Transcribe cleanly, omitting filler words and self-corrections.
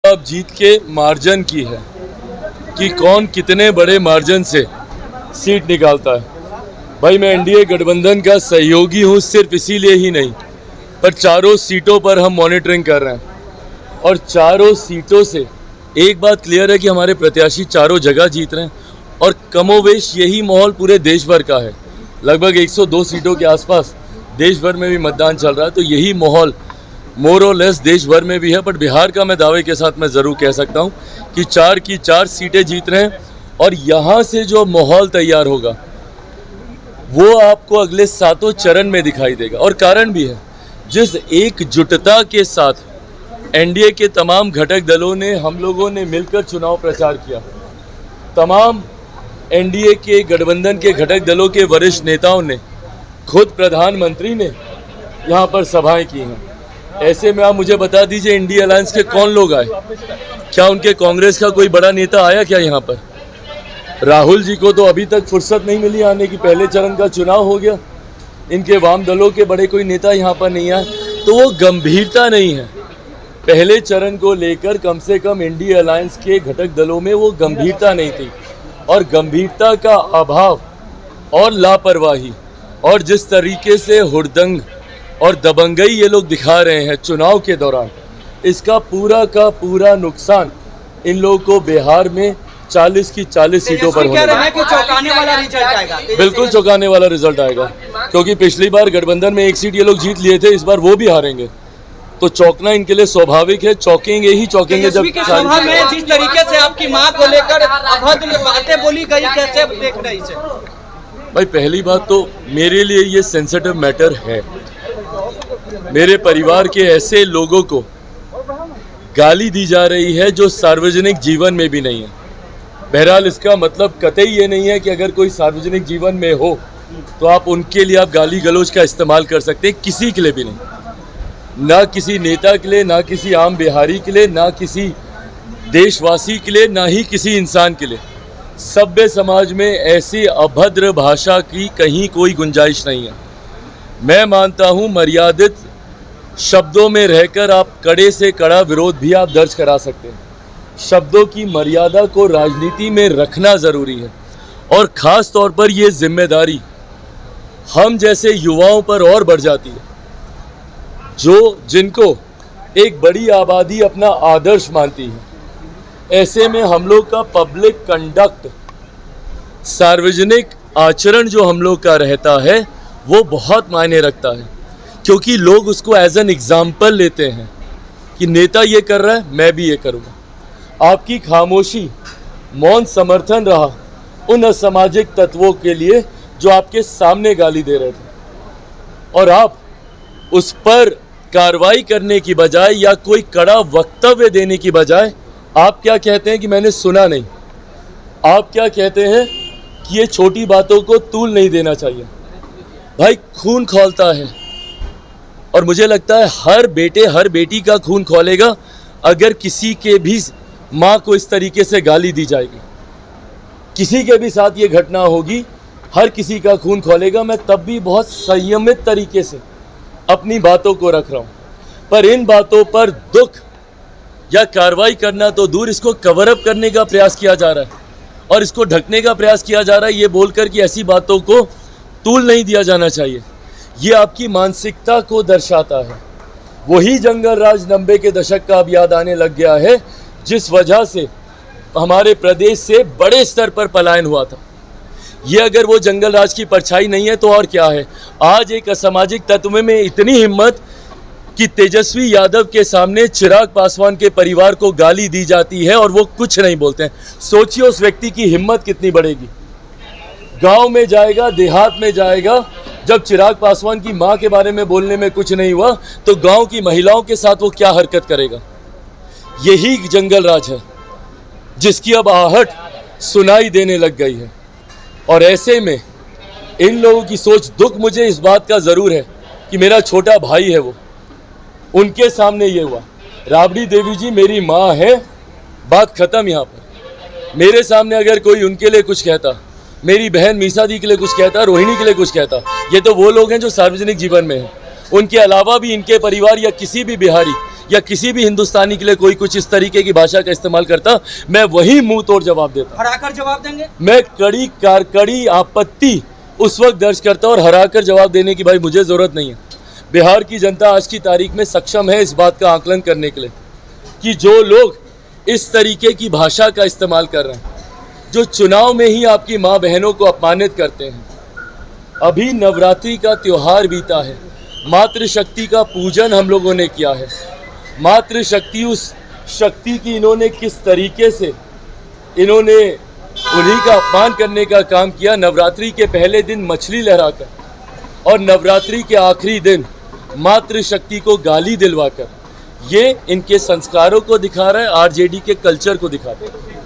अब जीत के मार्जिन की है कि कौन कितने बड़े मार्जिन से सीट निकालता है। भाई मैं एनडीए गठबंधन का सहयोगी हूँ, सिर्फ इसीलिए ही नहीं, पर चारों सीटों पर हम मॉनिटरिंग कर रहे हैं और चारों सीटों से एक बात क्लियर है कि हमारे प्रत्याशी चारों जगह जीत रहे हैं और कमोवेश यही माहौल पूरे देश भर का है। लगभग 102 सीटों के आसपास देश भर में भी मतदान चल रहा है, तो यही माहौल मोर और लेस देश भर में भी है। बट बिहार का मैं दावे के साथ मैं ज़रूर कह सकता हूँ कि 4 की 4 सीटें जीत रहे हैं और यहाँ से जो माहौल तैयार होगा वो आपको अगले 7 चरण में दिखाई देगा। और कारण भी है, जिस एकजुटता के साथ एनडीए के तमाम घटक दलों ने, हम लोगों ने मिलकर चुनाव प्रचार किया, तमाम एनडीए के गठबंधन के घटक दलों के वरिष्ठ नेताओं ने, खुद प्रधानमंत्री ने यहाँ पर सभाएं की हैं। ऐसे में आप मुझे बता दीजिए इंडिया अलायंस के कौन लोग आए? क्या उनके कांग्रेस का कोई बड़ा नेता आया क्या यहाँ पर? राहुल जी को तो अभी तक फुर्सत नहीं मिली आने की, पहले चरण का चुनाव हो गया, इनके वाम दलों के बड़े कोई नेता यहाँ पर नहीं आए, तो वो गंभीरता नहीं है। पहले चरण को लेकर कम से कम इंडिया अलायंस के घटक दलों में वो गंभीरता नहीं थी, और गंभीरता का अभाव और लापरवाही और जिस तरीके से हुड़दंग और दबंगई ये लोग दिखा रहे हैं चुनाव के दौरान, इसका पूरा का पूरा नुकसान इन लोगों को बिहार में 40 की 40 सीटों पर होने वाला है। चौंकाने वाला रिजल्ट आएगा। बिल्कुल चौंकाने वाला रिजल्ट आएगा, क्योंकि पिछली बार गठबंधन में 1 सीट ये लोग जीत लिए थे, इस बार वो भी हारेंगे, तो चौंकना इनके लिए स्वाभाविक है। चौंकेंगे ही चौंकेंगे। जब सभा में जिस तरीके से आपकी मां को लेकर अभद्र बातें बोली गई, कैसे देख रहे हैं इसे? भाई पहली बात तो मेरे लिए ये सेंसिटिव मैटर है। मेरे परिवार के ऐसे लोगों को गाली दी जा रही है जो सार्वजनिक जीवन में भी नहीं है। बहरहाल इसका मतलब कतई ये नहीं है कि अगर कोई सार्वजनिक जीवन में हो तो आप उनके लिए आप गाली गलौज का इस्तेमाल कर सकते हैं, किसी के लिए भी नहीं, ना किसी नेता के लिए, ना किसी आम बिहारी के लिए, ना किसी देशवासी के लिए, ना ही किसी इंसान के लिए। सभ्य समाज में ऐसी अभद्र भाषा की कहीं कोई गुंजाइश नहीं है। मैं मानता हूं मर्यादित शब्दों में रहकर आप कड़े से कड़ा विरोध भी आप दर्ज करा सकते हैं। शब्दों की मर्यादा को राजनीति में रखना ज़रूरी है, और ख़ास तौर पर ये जिम्मेदारी हम जैसे युवाओं पर और बढ़ जाती है, जिनको एक बड़ी आबादी अपना आदर्श मानती है। ऐसे में हम लोग का पब्लिक कंडक्ट, सार्वजनिक आचरण जो हम लोग का रहता है वो बहुत मायने रखता है, क्योंकि लोग उसको एज एन एग्जाम्पल लेते हैं कि नेता ये कर रहा है मैं भी ये करूँगा। आपकी खामोशी, मौन समर्थन रहा उन असामाजिक तत्वों के लिए जो आपके सामने गाली दे रहे थे, और आप उस पर कार्रवाई करने की बजाय या कोई कड़ा वक्तव्य देने की बजाय आप क्या कहते हैं कि मैंने सुना नहीं। आप क्या कहते हैं कि ये छोटी बातों को तूल नहीं देना चाहिए। भाई खून खौलता है, और मुझे लगता है हर बेटे हर बेटी का खून खौलेगा अगर किसी के भी माँ को इस तरीके से गाली दी जाएगी। किसी के भी साथ ये घटना होगी, हर किसी का खून खौलेगा। मैं तब भी बहुत संयमित तरीके से अपनी बातों को रख रहा हूँ, पर इन बातों पर दुख या कार्रवाई करना तो दूर, इसको कवर अप करने का प्रयास किया जा रहा है और इसको ढकने का प्रयास किया जा रहा है, ये बोलकर कि ऐसी बातों को तूल नहीं दिया जाना चाहिए। ये आपकी मानसिकता को दर्शाता है। वही जंगल राज 90 के दशक का अब याद आने लग गया है, जिस वजह से हमारे प्रदेश से बड़े स्तर पर पलायन हुआ था। ये अगर वो जंगल राज की परछाई नहीं है तो और क्या है? आज एक असामाजिक तत्व में इतनी हिम्मत कि तेजस्वी यादव के सामने चिराग पासवान के परिवार को गाली दी जाती है और वो कुछ नहीं बोलते हैं। सोचिए उस व्यक्ति की हिम्मत कितनी बढ़ेगी। गांव में जाएगा, देहात में जाएगा, जब चिराग पासवान की मां के बारे में बोलने में कुछ नहीं हुआ तो गांव की महिलाओं के साथ वो क्या हरकत करेगा। यही जंगल राज है जिसकी अब आहट सुनाई देने लग गई है। और ऐसे में इन लोगों की सोच, दुख मुझे इस बात का ज़रूर है कि मेरा छोटा भाई है, वो उनके सामने ये हुआ। राबड़ी देवी जी मेरी माँ है, बात ख़त्म। यहाँ पर मेरे सामने अगर कोई उनके लिए कुछ कहता, मेरी बहन मीसा दी के लिए कुछ कहता, रोहिणी के लिए कुछ कहता, ये तो वो लोग हैं जो सार्वजनिक जीवन में हैं। उनके अलावा भी इनके परिवार या किसी भी बिहारी या किसी भी हिंदुस्तानी के लिए कोई कुछ इस तरीके की भाषा का इस्तेमाल करता, मैं वही मुंह तोड़ जवाब देता। हराकर जवाब देंगे? मैं कड़ी आपत्ति उस वक्त दर्ज करता और हराकर जवाब देने की भाई मुझे ज़रूरत नहीं है। बिहार की जनता आज की तारीख में सक्षम है इस बात का आकलन करने के लिए कि जो लोग इस तरीके की भाषा का इस्तेमाल कर रहे हैं, जो चुनाव में ही आपकी माँ बहनों को अपमानित करते हैं। अभी नवरात्रि का त्यौहार बीता है, मातृशक्ति का पूजन हम लोगों ने किया है। मातृशक्ति, उस शक्ति की इन्होंने किस तरीके से इन्होंने उन्हीं का अपमान करने का काम किया। नवरात्रि के पहले दिन मछली लहराकर और नवरात्रि के आखिरी दिन मातृशक्ति को गाली दिलवाकर, ये इनके संस्कारों को दिखा रहा है, आरजेडी के कल्चर को दिखा रहा है।